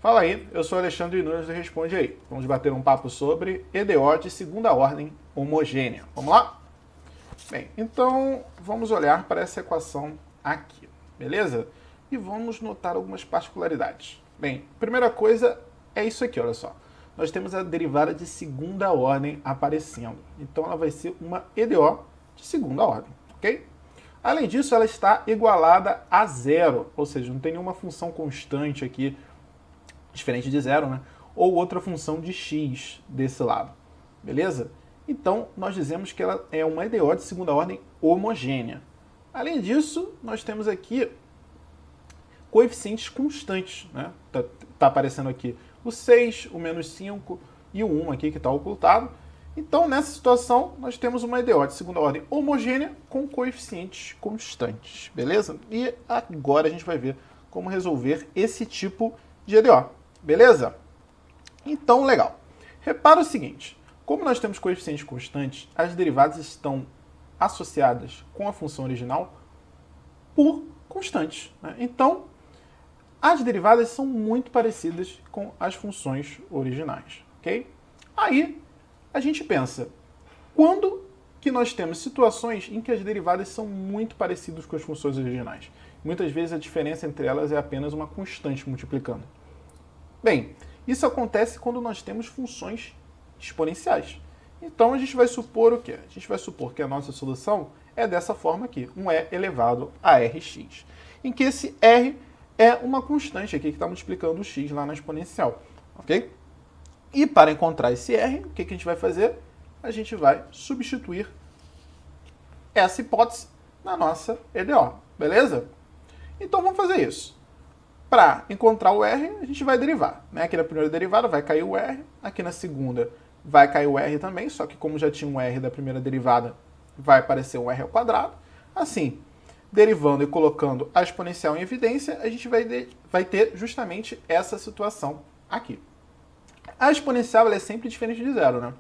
Fala aí, eu sou Alexandre Nunes do Responde Aí. Vamos bater um papo sobre EDO de segunda ordem homogênea. Vamos lá? Bem, então vamos olhar para essa equação aqui, beleza? E vamos notar algumas particularidades. Bem, primeira coisa é isso aqui, olha só. Nós temos a derivada de segunda ordem aparecendo. Então ela vai ser uma EDO de segunda ordem, ok? Além disso, ela está igualada a zero, ou seja, não tem nenhuma função constante aqui, diferente de zero, né? Ou outra função de x desse lado, beleza? Então, nós dizemos que ela é uma EDO de segunda ordem homogênea. Além disso, nós temos aqui coeficientes constantes, né? Tá aparecendo aqui o 6, o menos 5 e o 1 aqui que está ocultado. Então, nessa situação, nós temos uma EDO de segunda ordem homogênea com coeficientes constantes, beleza? E agora a gente vai ver como resolver esse tipo de EDO, beleza? Então, legal. Repara o seguinte, como nós temos coeficientes constantes, as derivadas estão associadas com a função original por constantes, né? Então, as derivadas são muito parecidas com as funções originais, ok? Aí, a gente pensa, quando que nós temos situações em que as derivadas são muito parecidas com as funções originais? Muitas vezes a diferença entre elas é apenas uma constante multiplicando. Bem, isso acontece quando nós temos funções exponenciais. Então a gente vai supor o quê? A gente vai supor que a nossa solução é dessa forma aqui, um e elevado a rx, em que esse r é uma constante aqui que está multiplicando o x lá na exponencial, ok? E para encontrar esse r, o que a gente vai fazer? A gente vai substituir essa hipótese na nossa EDO, beleza? Então vamos fazer isso. Para encontrar o r, a gente vai derivar, né? Aqui na primeira derivada vai cair o r, aqui na segunda vai cair o r também, só que como já tinha um r da primeira derivada, vai aparecer um r ao quadrado. Assim, derivando e colocando a exponencial em evidência, a gente vai ter justamente essa situação aqui. A exponencial ela é sempre diferente de zero, né?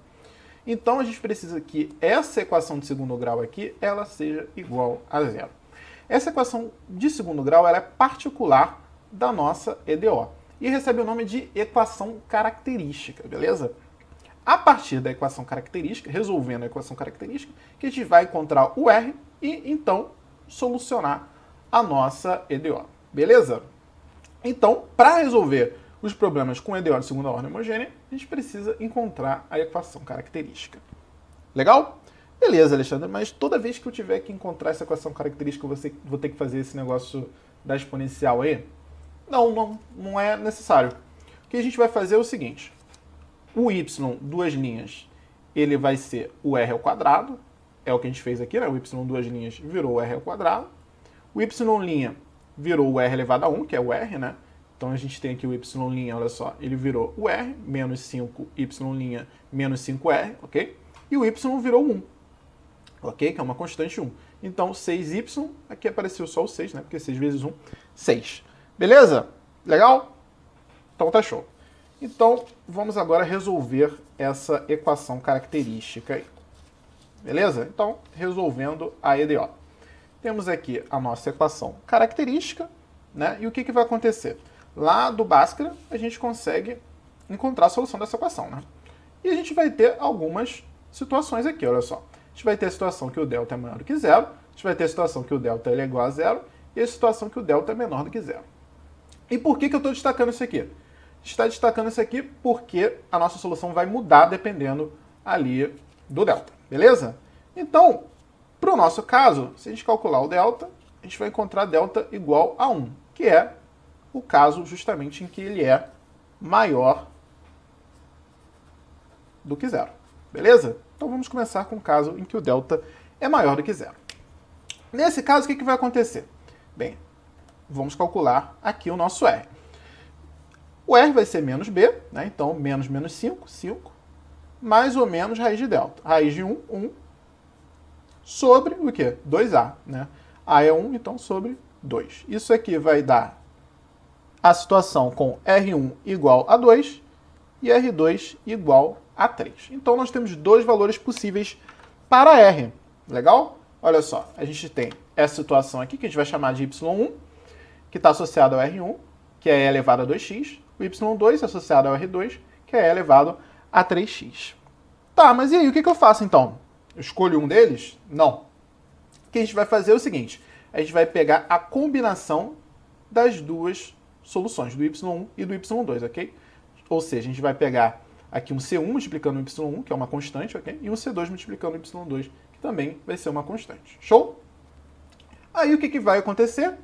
Então a gente precisa que essa equação de segundo grau aqui, ela seja igual a zero. Essa equação de segundo grau ela é particular da nossa EDO e recebe o nome de equação característica, beleza? A partir da equação característica, resolvendo a equação característica, que a gente vai encontrar o R e então solucionar a nossa EDO, beleza? Então, para resolver os problemas com EDO de segunda ordem homogênea, a gente precisa encontrar a equação característica. Legal? Beleza, Alexandre, mas toda vez que eu tiver que encontrar essa equação característica, eu vou ter que fazer esse negócio da exponencial aí? Não é necessário. O que a gente vai fazer é o seguinte, o y, duas linhas, ele vai ser o r ao quadrado, é o que a gente fez aqui, né? O y, duas linhas, virou o r ao quadrado. O y' virou o r elevado a 1, que é o r, né? Então a gente tem aqui o y', olha só, ele virou o r, menos 5, y' menos 5r, ok? E o y virou 1, ok? Que é uma constante 1. Então 6y, aqui apareceu só o 6, né? Porque 6 vezes 1, 6. Beleza? Legal? Então tá show. Então vamos agora resolver essa equação característica aí. Beleza? Então, resolvendo a EDO. Temos aqui a nossa equação característica, né? E o que vai acontecer? Lá do Bhaskara, a gente consegue encontrar a solução dessa equação, né? E a gente vai ter algumas situações aqui, olha só. A gente vai ter a situação que o delta é maior do que zero, a gente vai ter a situação que o delta é igual a zero, e a situação que o delta é menor do que zero. E por que eu estou destacando isso aqui? A gente está destacando isso aqui porque a nossa solução vai mudar dependendo ali do delta, beleza? Então, para o nosso caso, se a gente calcular o delta, a gente vai encontrar delta igual a 1, que é o caso justamente em que ele é maior do que zero, beleza? Então vamos começar com o caso em que o delta é maior do que zero. Nesse caso, o que vai acontecer? Bem, vamos calcular aqui o nosso R. O R vai ser menos B, né? Então menos 5, 5, mais ou menos raiz de delta. Raiz de 1, 1, sobre o quê? 2A, né? A é 1, então sobre 2. Isso aqui vai dar a situação com R1 igual a 2 e R2 igual a 3. Então nós temos dois valores possíveis para R. Legal? Olha só, a gente tem essa situação aqui que a gente vai chamar de Y1, que está associado ao R1, que é E elevado a 2x, o y2 associado ao r2, que é e elevado a 3x. Tá, mas e aí, o que eu faço então? Eu escolho um deles? Não. O que a gente vai fazer é o seguinte, a gente vai pegar a combinação das duas soluções, do y1 e do y2, ok? Ou seja, a gente vai pegar aqui um C1 multiplicando o y1, que é uma constante, ok? E um C2 multiplicando o y2, que também vai ser uma constante. Show? Aí o que vai acontecer?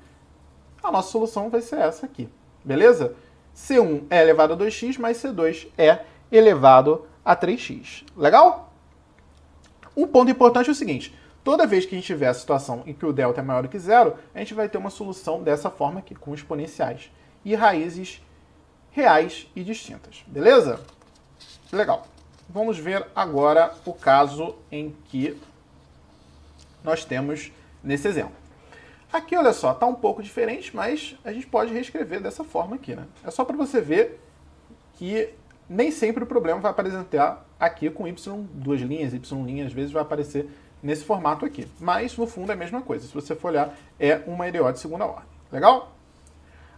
A nossa solução vai ser essa aqui, beleza? C1 é elevado a 2x, mais C2 é elevado a 3x. Legal? Um ponto importante é o seguinte, toda vez que a gente tiver a situação em que o delta é maior do que zero, a gente vai ter uma solução dessa forma aqui, com exponenciais e raízes reais e distintas, beleza? Legal. Vamos ver agora o caso em que nós temos nesse exemplo. Aqui, olha só, está um pouco diferente, mas a gente pode reescrever dessa forma aqui, né? É só para você ver que nem sempre o problema vai apresentar aqui com y, duas linhas, y', às vezes vai aparecer nesse formato aqui. Mas, no fundo, é a mesma coisa. Se você for olhar, é uma EDO de segunda ordem. Legal?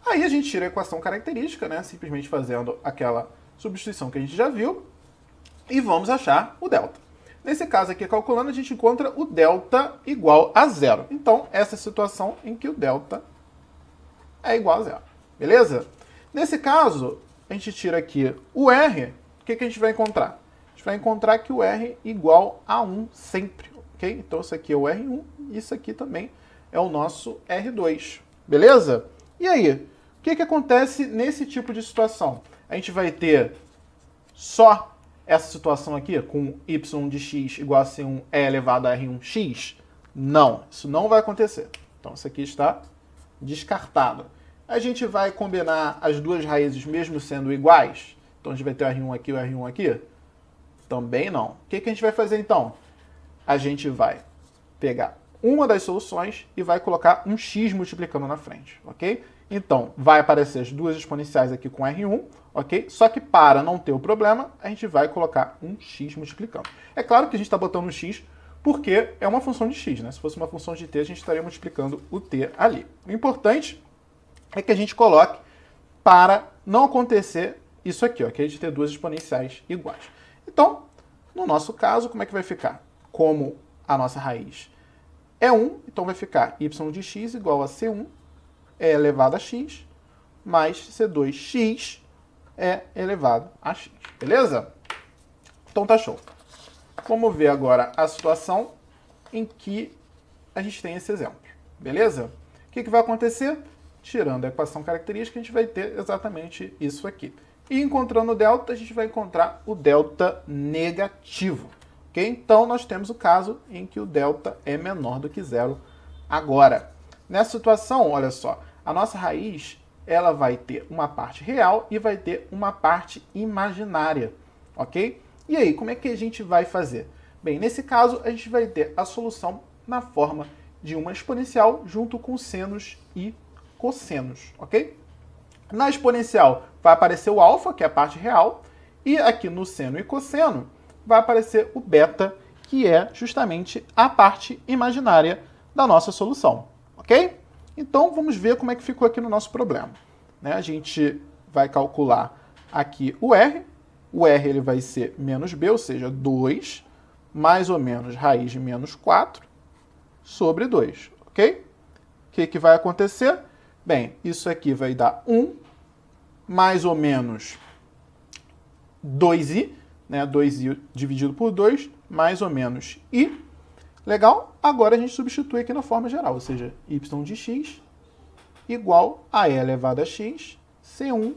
Aí a gente tira a equação característica, né? Simplesmente fazendo aquela substituição que a gente já viu. E vamos achar o delta. Nesse caso aqui, calculando, a gente encontra o delta igual a zero. Então, essa é a situação em que o delta é igual a zero. Beleza? Nesse caso, a gente tira aqui o R. O que a gente vai encontrar? A gente vai encontrar que o R é igual a 1 sempre. Ok? Então, isso aqui é o R1 e isso aqui também é o nosso R2. Beleza? E aí? O que acontece nesse tipo de situação? A gente vai ter só essa situação aqui, com y de x igual a C1 e elevado a R1x? Não, isso não vai acontecer. Então, isso aqui está descartado. A gente vai combinar as duas raízes mesmo sendo iguais? Então, a gente vai ter o R1 aqui e o R1 aqui? Também não. O que a gente vai fazer, então? A gente vai pegar uma das soluções e vai colocar um x multiplicando na frente, ok? Então, vai aparecer as duas exponenciais aqui com R1, ok? Só que para não ter o problema, a gente vai colocar um x multiplicando. É claro que a gente está botando um x porque é uma função de x, né? Se fosse uma função de t, a gente estaria multiplicando o t ali. O importante é que a gente coloque para não acontecer isso aqui, ok? De ter duas exponenciais iguais. Então, no nosso caso, como é que vai ficar? Como a nossa raiz é 1, então vai ficar y de x igual a C1 é elevado a x, mais C2x é elevado a x. Beleza? Então tá show. Vamos ver agora a situação em que a gente tem esse exemplo. Beleza? O que vai acontecer? Tirando a equação característica, a gente vai ter exatamente isso aqui. E encontrando o delta, a gente vai encontrar o delta negativo. Okay? Então, nós temos o caso em que o delta é menor do que zero agora. Nessa situação, olha só, a nossa raiz ela vai ter uma parte real e vai ter uma parte imaginária, ok? E aí, como é que a gente vai fazer? Bem, nesse caso, a gente vai ter a solução na forma de uma exponencial junto com senos e cossenos, ok? Na exponencial vai aparecer o alfa, que é a parte real, e aqui no seno e cosseno vai aparecer o beta, que é justamente a parte imaginária da nossa solução, ok? Então, vamos ver como é que ficou aqui no nosso problema. Né? A gente vai calcular aqui o R. O R ele vai ser menos B, ou seja, 2, mais ou menos raiz de menos 4, sobre 2, ok? O que vai acontecer? Bem, isso aqui vai dar 1, mais ou menos 2i, né? 2i dividido por 2, mais ou menos i. Legal? Agora a gente substitui aqui na forma geral, ou seja, y de x igual a e elevado a x, C1,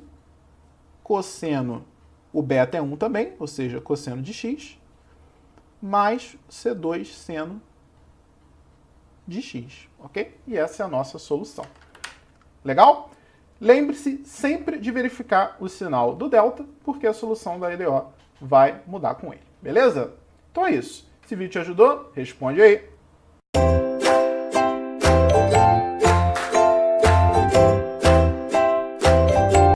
cosseno, o beta é 1 também, ou seja, cosseno de x, mais C2 seno de x, ok? E essa é a nossa solução. Legal? Lembre-se sempre de verificar o sinal do delta, porque a solução da EDO vai mudar com ele, beleza? Então é isso. Esse vídeo te ajudou? Responde aí.